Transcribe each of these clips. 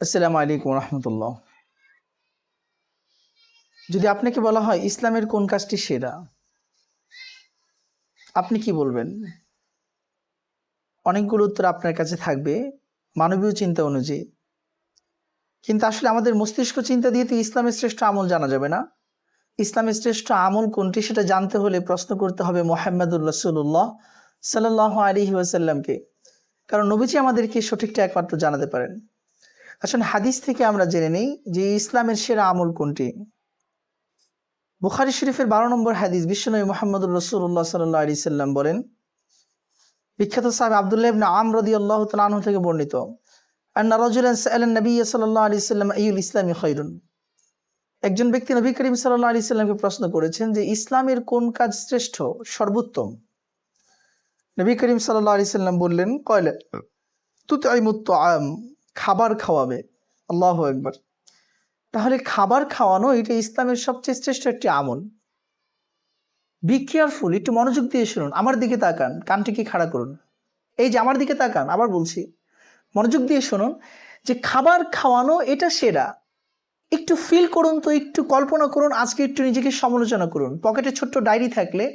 আসসালামু আলাইকুম রহমতুল্লাহ। যদি আপনাকে বলা হয় ইসলামের কোন কাজটি সেরা, আপনি কি বলবেন? অনেকগুলো উত্তর আপনার কাছে থাকবে মানবীয় চিন্তা অনুযায়ী, কিন্তু আসলে আমাদের মস্তিষ্ক চিন্তা দিয়ে তো ইসলামের শ্রেষ্ঠ আমল জানা যাবে না। ইসলামের শ্রেষ্ঠ আমল কোনটি সেটা জানতে হলে প্রশ্ন করতে হবে মুহাম্মদুর রাসূলুল্লাহ সাল্লাল্লাহু আলাইহি ওয়াসাল্লামকে, কারণ নবীজি আমাদেরকে সঠিকটা একমাত্র জানাতে পারেন। আসলে হাদিস থেকে আমরা জেনে নিই যে ইসলামের সেরা আমল কোনটি। বুখারী শরীফের 12 নম্বর হাদিস, বিশ্বনবী মুহাম্মদুর রাসূলুল্লাহ সাল্লাল্লাহু আলাইহি সাল্লাম বলেন, বিখ্যাত সাহাবী আব্দুল্লাহ ইবনে আমর রাদিয়াল্লাহু তাআলা আনহু থেকে বর্ণিত, আন্না রাজুলান সাআলা নবী সাল্লাল্লাহু আলাইহি সাল্লাম আইয়ুল ইসলামি খায়রুন। একজন ব্যক্তি নবী করিম সাল্লাল্লাহু আলাইহি সাল্লামকে প্রশ্ন করেছেন যে ইসলামের কোন কাজ শ্রেষ্ঠ, সর্বোত্তম। নবী করিম সাল্লাল্লাহু আলাইহি সাল্লাম বললেন, কয়লা তুতঈমুত তাআম, খাবার খাওয়াবে। আল্লাহু আকবার। তাহলে খাবার খাওয়ানো এটা ইসলামের সবচেয়ে শ্রেষ্ঠ একটি আমল। বি কেয়ারফুল, একটু মনোযোগ দিয়ে শুনুন, আমার দিকে তাকান, কানটিকে খাড়া করুন, এই যে আমার দিকে তাকান, আবার বলছি মনোযোগ দিয়ে শুনুন, যে খাবার খাওয়ানো এটা সেরা। একটু ফিল করুন তো, একটু কল্পনা করুন, আজকে একটু নিজেকে সমালোচনা করুন। পকেটে ছোট্ট ডায়েরি থাকলে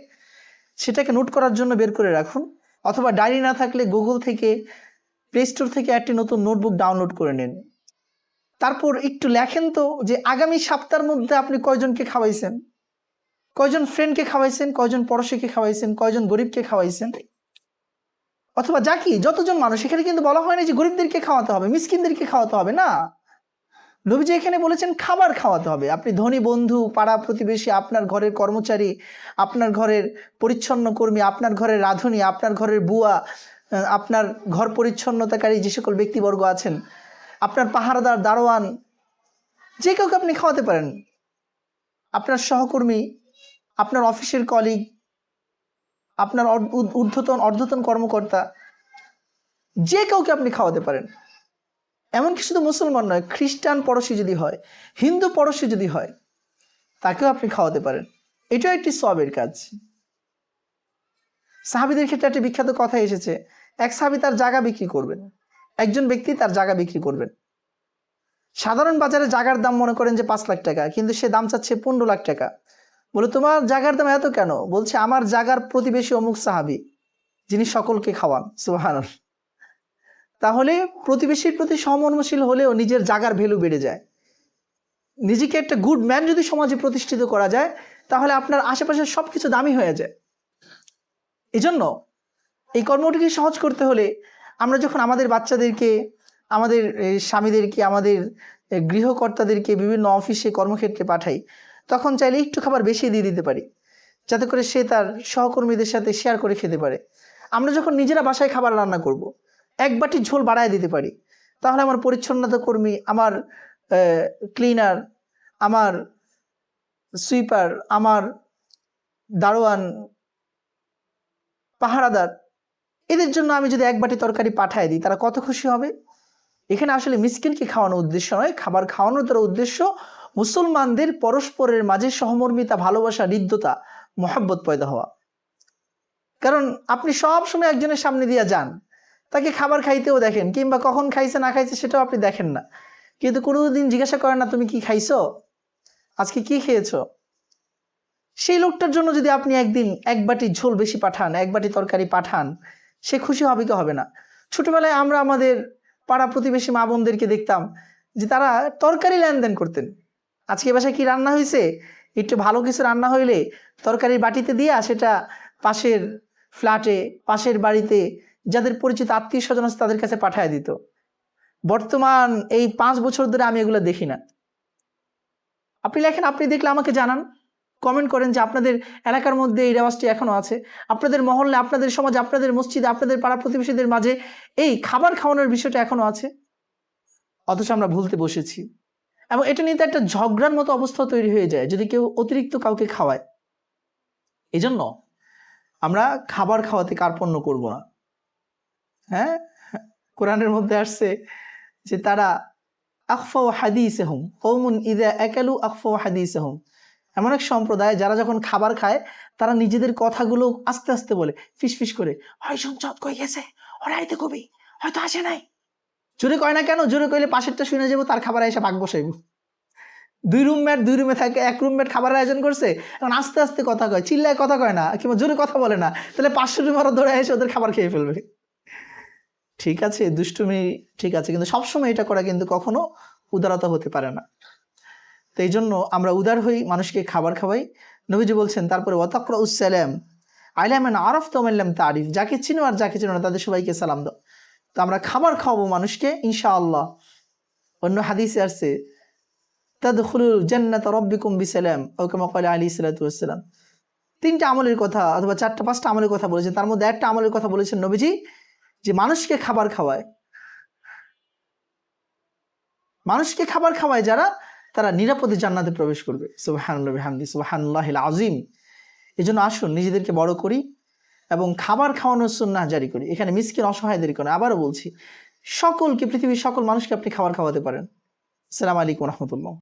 সেটাকে নোট করার জন্য বের করে রাখুন, অথবা ডায়েরি না থাকলে গুগল থেকে, প্লে স্টোর থেকে একটি নতুন নোটবুক ডাউনলোড করে নিন। তারপর একটু লেখেন তো যে আগামী সপ্তাহের মধ্যে আপনি কয়জনকে খাওয়াইছেন, কয়জন ফ্রেন্ডকে খাওয়াইছেন, কয়জন পড়োশীকে খাওয়াইছেন, কয়জন গরিবকে খাওয়াইছেন, অথবা যাকে যতজন মানুষ। এখানে কিন্তু বলা হয় না যে গরিবদেরকে খাওয়াতে হবে, মিসকিনদেরকে খাওয়াতে হবে না। নবীজি এখানে বলেছেন খাবার খাওয়াতে হবে। আপনি ধনী বন্ধু, পাড়া প্রতিবেশী, আপনার ঘরের কর্মচারী, আপনার ঘরের পরিচ্ছন্ন কর্মী, আপনার ঘরের রাঁধুনি, আপনার ঘরের বুয়া, আপনার ঘর পরিচ্ছন্নতাকারী যে সকল ব্যক্তিবর্গ আছেন, আপনার পাহারাদার, দারোয়ান, যে কাউকে আপনি খাওয়াতে পারেন। আপনার সহকর্মী, আপনার অফিসের কলিগ, আপনার ঊর্ধ্বতন কর্মকর্তা, যে কাউকে আপনি খাওয়াতে পারেন। এমনকি শুধু মুসলমান নয়, খ্রিস্টান পড়োশী যদি হয়, হিন্দু পড়োশী যদি হয়, তাকেও আপনি খাওয়াতে পারেন। এটাও একটি সওয়াবের কাজ। সাহাবীদের ক্ষেত্রে একটি বিখ্যাত কথা এসেছে, এক সাহাবী তার জায়গা বিক্রি করবেন, একজন ব্যক্তি তার জায়গা বিক্রি করবেন। সাধারণ বাজারে জায়গার দাম মনে করেন যে 5 লাখ টাকা, কিন্তু সে দাম চাচ্ছে 15 লাখ টাকা। বলে, তোমার জায়গার দাম এত কেন? বলছে, আমার জায়গার প্রতিবেশী অমুক সাহাবী, যিনি সকলকে খাওয়ান। সুবহানাল্লাহ। তাহলে প্রতিবেশীর প্রতি সহমর্মশীল হলেও নিজের জায়গার ভ্যালু বেড়ে যায়। নিজেকে একটা গুড ম্যান যদি সমাজে প্রতিষ্ঠিত করা যায়, তাহলে আপনার আশেপাশের সবকিছু দামি হয়ে যায়। এজন্য এই কর্মটিকে সহজ করতে হলে আমরা যখন আমাদের বাচ্চাদেরকে, আমাদের স্বামীদেরকে, আমাদের গৃহকর্তাদেরকে বিভিন্ন অফিসে কর্মক্ষেত্রে পাঠাই, তখন চাইলে একটু খাবার বেশি দিয়ে দিতে পারি, যাতে করে সে তার সহকর্মীদের সাথে শেয়ার করে খেতে পারে। আমরা যখন নিজেরা বাসায় খাবার রান্না করব, 1 বাটি ঝোল বাড়ায় দিতে পারি, তাহলে আমার পরিচ্ছন্নতা কর্মী, আমার ক্লিনার, আমার সুইপার, আমার দারোয়ান, পাহারাদার, এদের জন্য আমি যদি 1 বাটি তরকারি পাঠায় দিই, তারা কত খুশি হবে। এখানে আসলে মিসকিনকে খাওয়ানোর উদ্দেশ্য নয়, খাবার খাওয়ানোর দ্বারা উদ্দেশ্য মুসলমানদের পরস্পরের মাঝে সহমর্মিতা, ভালোবাসা, হৃদ্যতা, মহব্বত পয়দা হওয়া। কারণ আপনি সব সময় একজনের সামনে দিয়ে যান, তাকে খাবার খাইতেও দেখেন, কিংবা কখন খাইছে না খাইছে সেটাও আপনি দেখেন না, কিন্তু কোনোদিন জিজ্ঞাসা করেন না তুমি কি খাইছো, আজকে কি খেয়েছো। সেই লোকটার জন্য যদি আপনি একদিন 1 বাটি ঝোল বেশি পাঠান, 1 বাটি তরকারি পাঠান, সে খুশি হবে কি হবে না? ছোটবেলায় আমরা আমাদের পাড়া প্রতিবেশী মা বোনদেরকে দেখতাম যে তারা তরকারি লেনদেন করতেন। আজকে বাসায় কি রান্না হয়েছে, একটু ভালো কিছু রান্না হইলে তরকারির বাটিতে দিয়া সেটা পাশের ফ্ল্যাটে, পাশের বাড়িতে যাদের পরিচিত আত্মীয় স্বজন আছে তাদের কাছে পাঠায় দিত। বর্তমান এই 5 বছর ধরে আমি এগুলো দেখি না। আপনি লেখেন, আপনি দেখলে আমাকে জানান, কমেন্ট করেন যে আপনাদের এলাকার মধ্যে এই রেওয়াজটি এখনো আছে, আপনাদের মহল্লে, আপনাদের সমাজে, আপনাদের মসজিদে, আপনাদের পাড়া প্রতিবেশীদের মাঝে এই খাবার খাওয়ানোর বিষয়টা এখনো আছে। অথচ আমরা ভুলতে বসেছি, এবং এটা নিয়ে তো একটা ঝগড়ার মতো অবস্থা তৈরি হয়ে যায় যদি কেউ অতিরিক্ত কাউকে খাওয়ায়। এজন্য আমরা খাবার খাওয়াতে কার্পণ্য করব না। হ্যাঁ, কোরআনের মধ্যে আসছে যে তারা আখফাউ হাদিসহুম কওমুন ইযা আকালু আখফাউ হাদিসহুম, এমন এক সম্প্রদায় যারা যখন খাবার খায় তারা নিজেদের কথাগুলো আস্তে আস্তে বলে, ফিস ফিস করে, হয় শুনছত কই গেছে, ওরা আইতে কবি, হয়তো আসে নাই। জোরে কয় না কেন? জোরে কইলে পাশেরটা শুনে যাবো, তার খাবার এসে ভাগ বসাইব। দুই রুমে থাকে, এক রুমমেট খাবার আয়োজন করছে, এখন আস্তে আস্তে কথা কয়, চিল্লায় কথা কয় না, কিংবা জোরে কথা বলে না, তাহলে 500 রুম আরো ধরে এসে ওদের খাবার খেয়ে ফেলবে। ঠিক আছে, দুষ্টুমি ঠিক আছে, কিন্তু সবসময় এটা করা কিন্তু কখনো উদারতা হতে পারে না। তো এই জন্য আমরা উদার হই, মানুষকে খাবার খাওয়াই। নবীজি বলছেন তারপরে ওয়াতাকরাউস সালাম আলা মান আরাফতা ওয়া মান লাম তারিফ, যাকে চিনো আর যাকে চিনো না তাদের সবাইকে সালাম দাও। তো আমরা খাবার খাওয়াবো মানুষকে ইনশাআল্লাহ। অন্য হাদিসে আসছে তাদখুলুল জান্নাতা রাব্বিকুম বিসালাম আও কামা ক্বালা আলাইহিস সালাতু ওয়াস সালাম। 3টা আমলের কথা অথবা 4টা 5টা আমলের কথা বলেছেন, তার মধ্যে একটা আমলের কথা বলেছেন নবীজি, যে মানুষকে খাবার খাওয়ায়। মানুষকে খাবার খাওয়ায় যারা, তারা নিরাপদে জান্নাতে প্রবেশ করবে। সুবহানাল্লাহি ওয়া বিহামদিহি সুবহানাল্লাহিল আযীম। এজন্য আসুন নিজেদেরকে বড় করি এবং খাবার খাওয়ানোর সুন্নাহ জারি করি। এখানে মিসকিন অসহায়দের করে, আবারও বলছি, সকলকে, পৃথিবীর সকল মানুষকে আপনি খাবার খাওয়াতে পারেন। আসসালামু আলাইকুম ওয়া রাহমাতুল্লাহ।